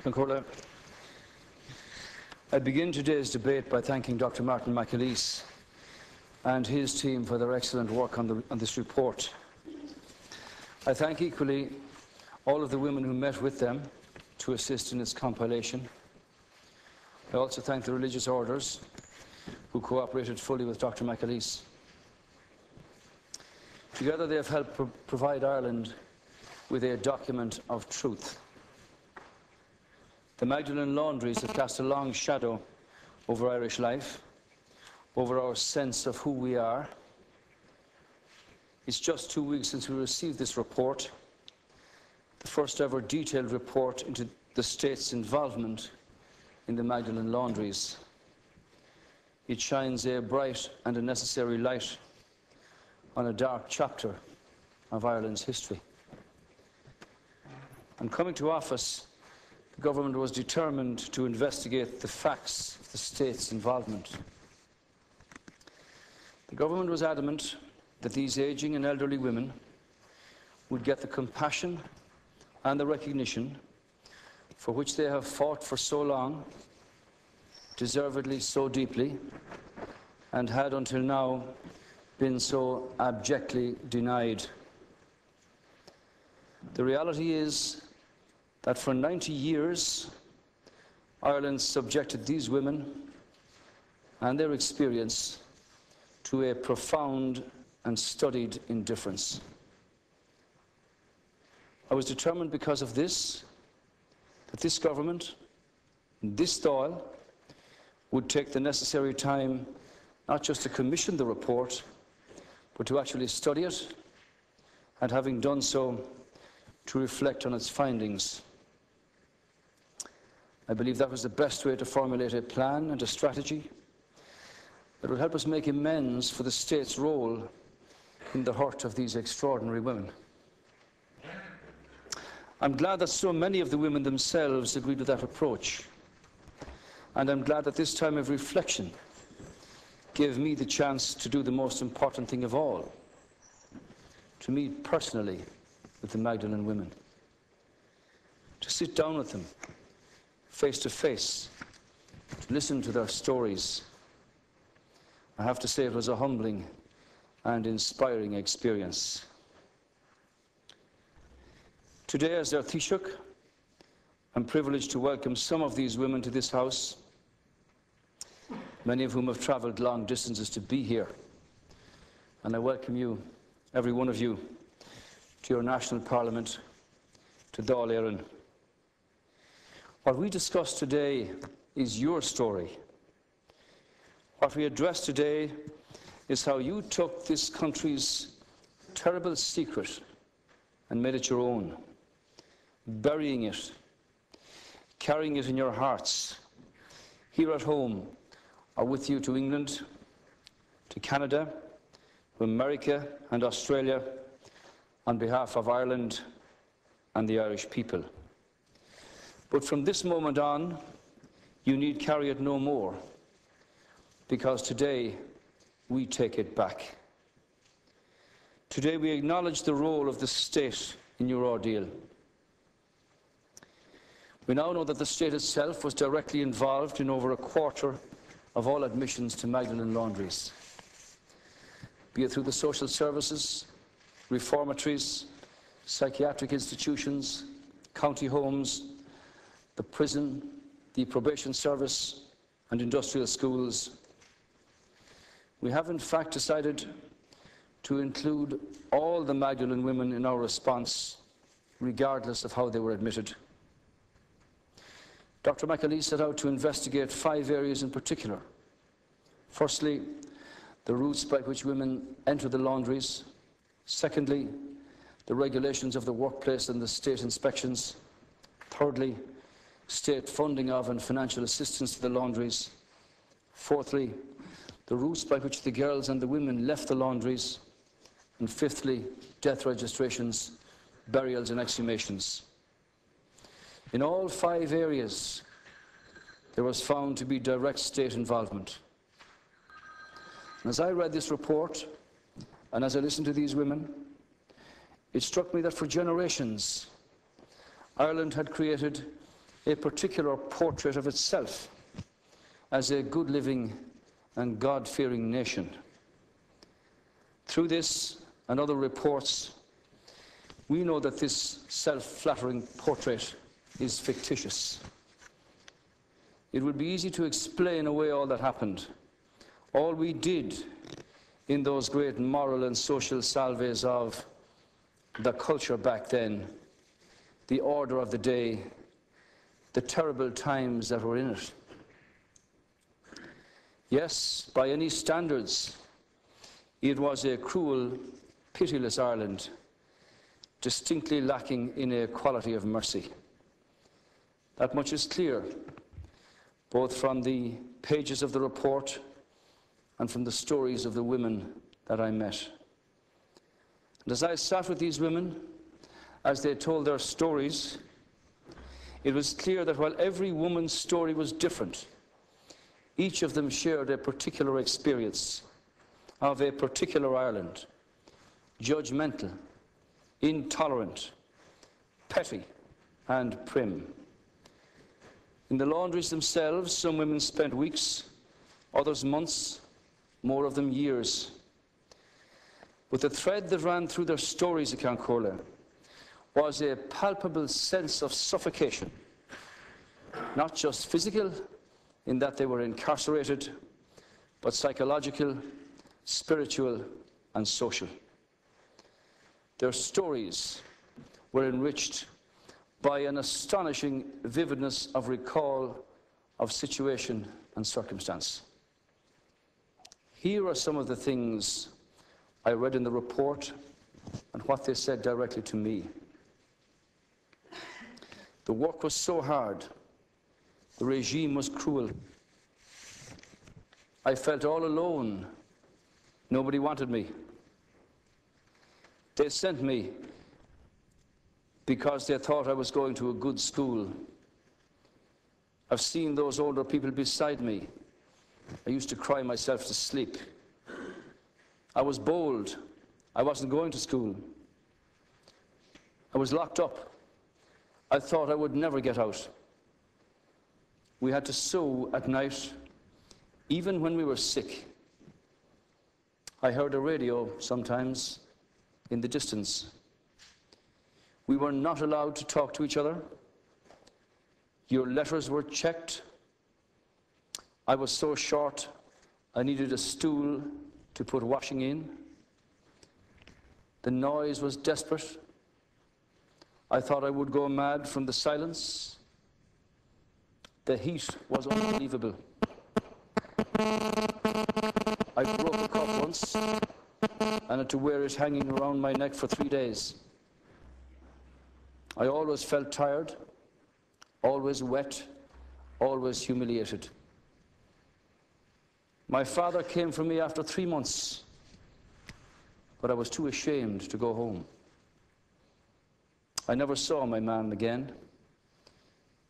I begin today's debate by thanking Dr. Martin McAleese and his team for their excellent work on this report. I thank equally all of the women who met with them to assist in its compilation. I also thank the religious orders who cooperated fully with Dr. McAleese. Together they have helped provide Ireland with a document of truth. The Magdalene Laundries have cast a long shadow over Irish life, over our sense of who we are. It's just 2 weeks since we received this report, the first ever detailed report into the state's involvement in the Magdalene Laundries. It shines a bright and a necessary light on a dark chapter of Ireland's history. On coming to office, the government was determined to investigate the facts of the state's involvement. The government was adamant that these ageing and elderly women would get the compassion and the recognition for which they have fought for so long, deservedly so deeply, and had until now been so abjectly denied. The reality is that for 90 years, Ireland subjected these women and their experience to a profound and studied indifference. I was determined because of this, that this government, this Dáil, would take the necessary time not just to commission the report, but to actually study it, and having done so, to reflect on its findings. I believe that was the best way to formulate a plan and a strategy that would help us make amends for the state's role in the hurt of these extraordinary women. I'm glad that so many of the women themselves agreed with that approach, and I'm glad that this time of reflection gave me the chance to do the most important thing of all, to meet personally with the Magdalene women, to sit down with them face to face, to listen to their stories. I have to say it was a humbling and inspiring experience. Today, as their Taoiseach, I'm privileged to welcome some of these women to this House, many of whom have travelled long distances to be here. And I welcome you, every one of you, to your national parliament, to Dáil Éireann. What we discuss today is your story. What we address today is how you took this country's terrible secret and made it your own, burying it, carrying it in your hearts, here at home, or with you to England, to Canada, to America and Australia, on behalf of Ireland and the Irish people. But from this moment on, you need carry it no more, because today we take it back. Today we acknowledge the role of the state in your ordeal. We now know that the state itself was directly involved in over a quarter of all admissions to Magdalene Laundries, be it through the social services, reformatories, psychiatric institutions, county homes, the prison, the probation service, and industrial schools. We have in fact decided to include all the Magdalene women in our response, regardless of how they were admitted. Dr. McAleese set out to investigate 5 areas in particular. Firstly, the routes by which women enter the laundries. Secondly, the regulations of the workplace and the state inspections. Thirdly, state funding of and financial assistance to the laundries. Fourthly, the routes by which the girls and the women left the laundries. And fifthly, death registrations, burials and exhumations. In all 5 areas, there was found to be direct state involvement. And as I read this report, and as I listened to these women, it struck me that for generations, Ireland had created a particular portrait of itself as a good living and God-fearing nation. Through this and other reports, we know that this self-flattering portrait is fictitious. It would be easy to explain away all that happened, all we did in those great moral and social salves of the culture back then, the order of the day, the terrible times that were in it. Yes, by any standards, it was a cruel, pitiless Ireland, distinctly lacking in a quality of mercy. That much is clear, both from the pages of the report and from the stories of the women that I met. And as I sat with these women, as they told their stories, it was clear that while every woman's story was different, each of them shared a particular experience of a particular Ireland, judgmental, intolerant, petty, and prim. In the laundries themselves, some women spent weeks, others months, more of them years. But the thread that ran through their stories at Cancorla was a palpable sense of suffocation, not just physical, in that they were incarcerated, but psychological, spiritual, and social. Their stories were enriched by an astonishing vividness of recall of situation and circumstance. Here are some of the things I read in the report and what they said directly to me. The work was so hard. The regime was cruel. I felt all alone. Nobody wanted me. They sent me because they thought I was going to a good school. I've seen those older people beside me. I used to cry myself to sleep. I was bold. I wasn't going to school. I was locked up. I thought I would never get out. We had to sew at night, even when we were sick. I heard a radio sometimes in the distance. We were not allowed to talk to each other. Your letters were checked. I was so short, I needed a stool to put washing in. The noise was desperate. I thought I would go mad from the silence. The heat was unbelievable. I broke a cup once and had to wear it hanging around my neck for 3 days. I always felt tired, always wet, always humiliated. My father came for me after 3 months, but I was too ashamed to go home. I never saw my mum again.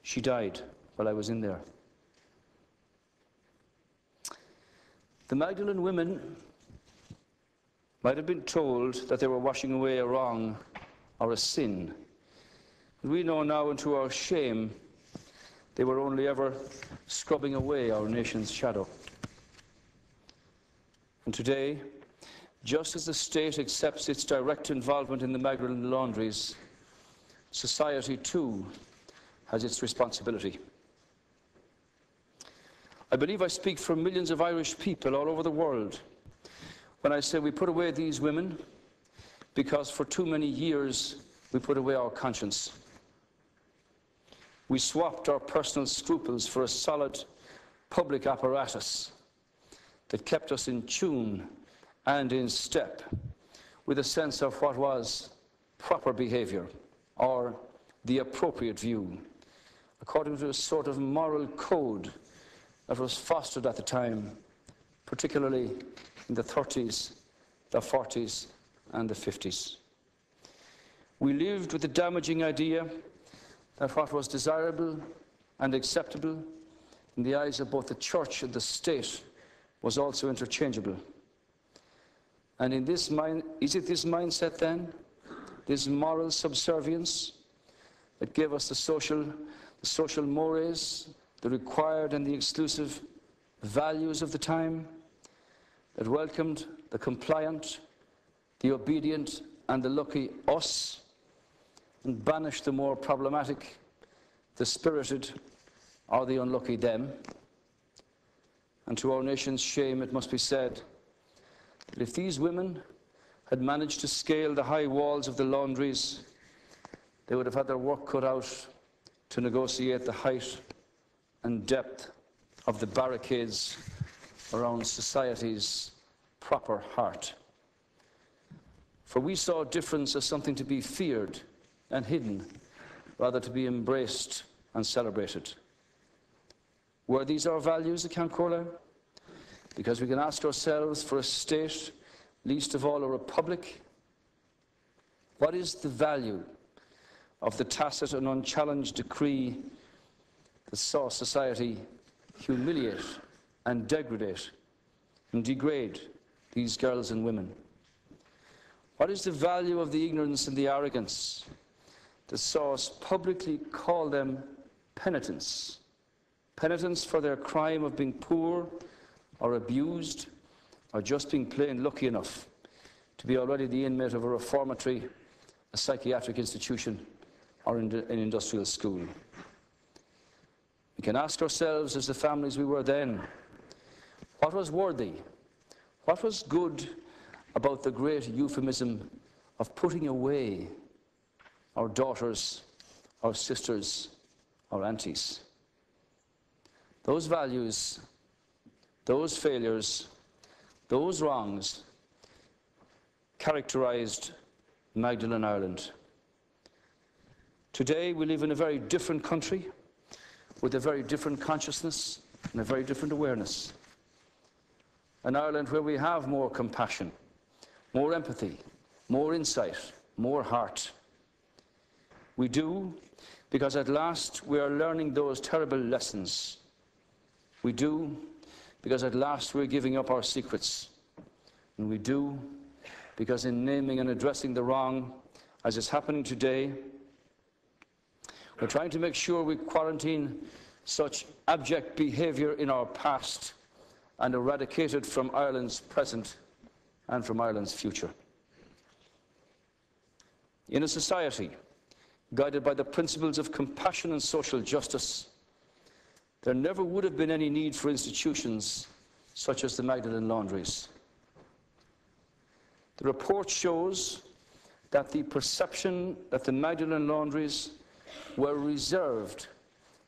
She died while I was in there. The Magdalene women might have been told that they were washing away a wrong or a sin. We know now, and to our shame, they were only ever scrubbing away our nation's shadow. And today, just as the state accepts its direct involvement in the Magdalene Laundries, society too has its responsibility. I believe I speak for millions of Irish people all over the world when I say we put away these women because for too many years we put away our conscience. We swapped our personal scruples for a solid public apparatus that kept us in tune and in step with a sense of what was proper behavior or the appropriate view, according to a sort of moral code that was fostered at the time, particularly in the 30s, the 40s, and the 50s. We lived with the damaging idea that what was desirable and acceptable in the eyes of both the church and the state was also interchangeable. And in this is it this mindset then, this moral subservience, that gave us the the social mores, the required and the exclusive values of the time, that welcomed the compliant, the obedient, and the lucky us, and banished the more problematic, the spirited, or the unlucky them. And to our nation's shame, it must be said that if these women had managed to scale the high walls of the laundries, they would have had their work cut out to negotiate the height and depth of the barricades around society's proper heart. For we saw difference as something to be feared and hidden, rather to be embraced and celebrated. Were these our values at Cancorla? Because we can ask ourselves for a state, least of all a republic. What is the value of the tacit and unchallenged decree that saw society humiliate and degrade these girls and women? What is the value of the ignorance and the arrogance that saw us publicly call them penitents? Penitents for their crime of being poor or abused or just being plain lucky enough to be already the inmate of a reformatory, a psychiatric institution, or an industrial school. We can ask ourselves, as the families we were then, what was worthy, what was good about the great euphemism of putting away our daughters, our sisters, our aunties? Those values, those failures, those wrongs characterized Magdalene Ireland. Today we live in a very different country with a very different consciousness and a very different awareness. An Ireland where we have more compassion, more empathy, more insight, more heart. We do because at last we are learning those terrible lessons. We do because at last we're giving up our secrets. And we do because in naming and addressing the wrong, as is happening today, we're trying to make sure we quarantine such abject behaviour in our past and eradicate it from Ireland's present and from Ireland's future. In a society guided by the principles of compassion and social justice, there never would have been any need for institutions such as the Magdalene Laundries. The report shows that the perception that the Magdalene Laundries were reserved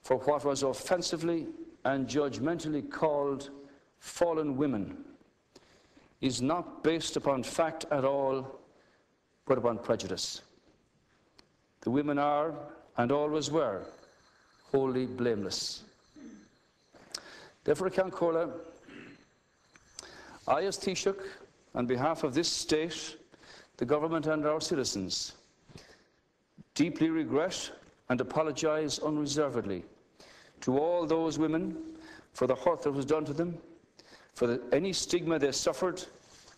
for what was offensively and judgmentally called fallen women is not based upon fact at all, but upon prejudice. The women are, and always were, wholly blameless. Therefore, Cancorla, I as Taoiseach, on behalf of this state, the government and our citizens, deeply regret and apologise unreservedly to all those women for the hurt that was done to them, for any stigma they suffered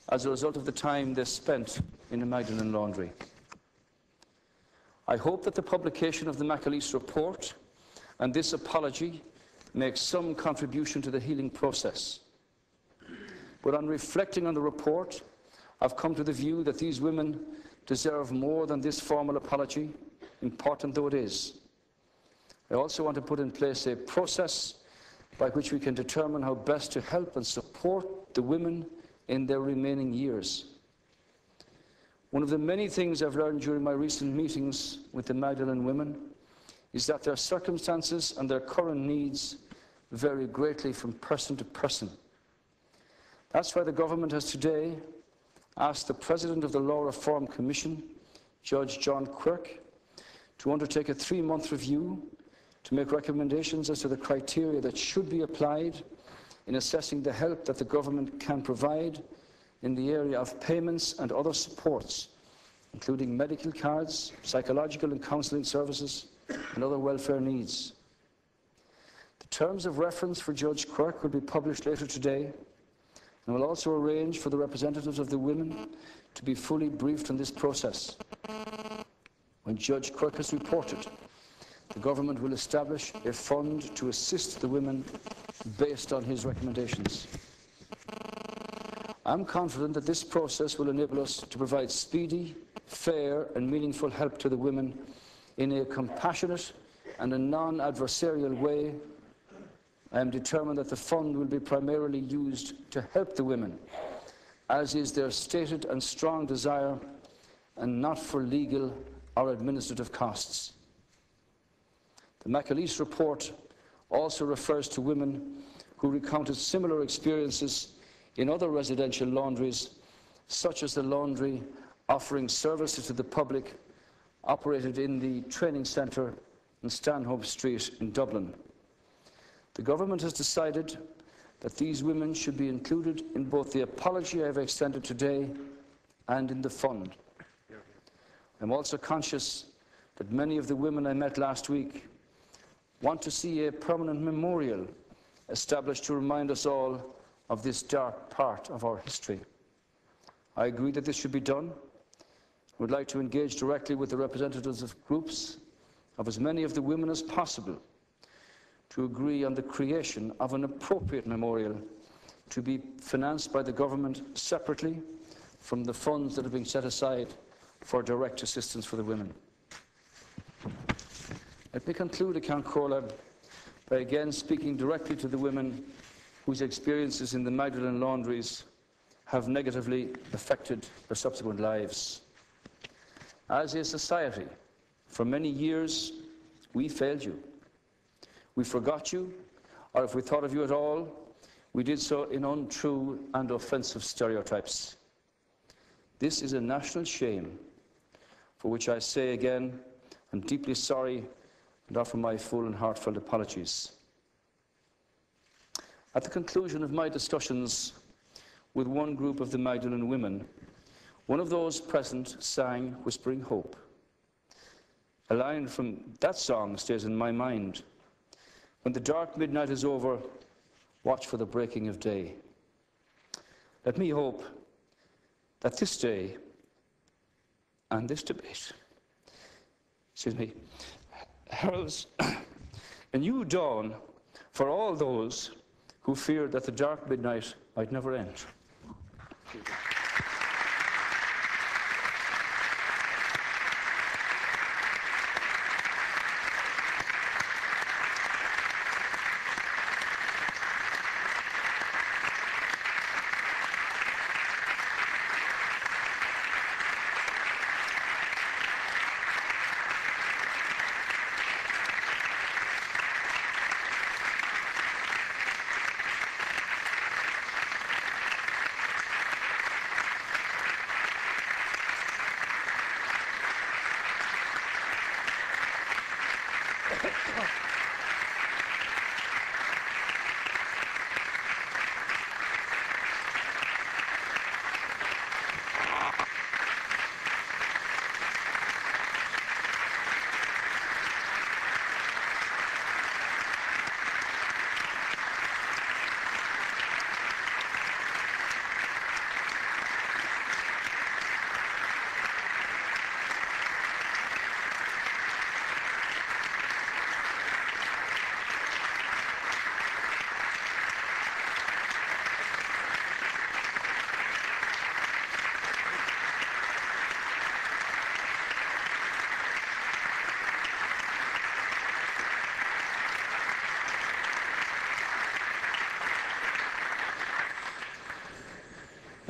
as a result of the time they spent in the Magdalene Laundry. I hope that the publication of the McAleese report and this apology makes some contribution to the healing process. But on reflecting on the report, I've come to the view that these women deserve more than this formal apology, important though it is. I also want to put in place a process by which we can determine how best to help and support the women in their remaining years. One of the many things I've learned during my recent meetings with the Magdalene women is that their circumstances and their current needs vary greatly from person to person. That's why the government has today asked the President of the Law Reform Commission, Judge John Quirk, to undertake a 3-month review to make recommendations as to the criteria that should be applied in assessing the help that the government can provide in the area of payments and other supports, including medical cards, psychological and counselling services, and other welfare needs. The terms of reference for Judge Quirk will be published later today, and will also arrange for the representatives of the women to be fully briefed on this process. When Judge Quirk has reported The government will establish a fund to assist the women based on his recommendations. I'm confident that this process will enable us to provide speedy, fair and meaningful help to the women in a compassionate and a non-adversarial way. I am determined that the fund will be primarily used to help the women, as is their stated and strong desire, and not for legal or administrative costs. The McAleese report also refers to women who recounted similar experiences in other residential laundries, such as the laundry offering services to the public operated in the training centre in Stanhope Street in Dublin. The government has decided that these women should be included in both the apology I have extended today and in the fund. I'm also conscious that many of the women I met last week want to see a permanent memorial established to remind us all of this dark part of our history. I agree that this should be done. I would like to engage directly with the representatives of groups of as many of the women as possible to agree on the creation of an appropriate memorial to be financed by the government separately from the funds that are being set aside for direct assistance for the women. Let me conclude, Count Corla, by again speaking directly to the women whose experiences in the Magdalene Laundries have negatively affected their subsequent lives. As a society, for many years, we failed you. We forgot you, or if we thought of you at all, we did so in untrue and offensive stereotypes. This is a national shame, for which I say again, I'm deeply sorry and offer my full and heartfelt apologies. At the conclusion of my discussions with one group of the Magdalene women, one of those present sang Whispering Hope. A line from that song stays in my mind. When the dark midnight is over, watch for the breaking of day. Let me hope that this day and this debate, heralds a new dawn for all those who feared that the dark midnight might never end.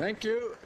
Thank you.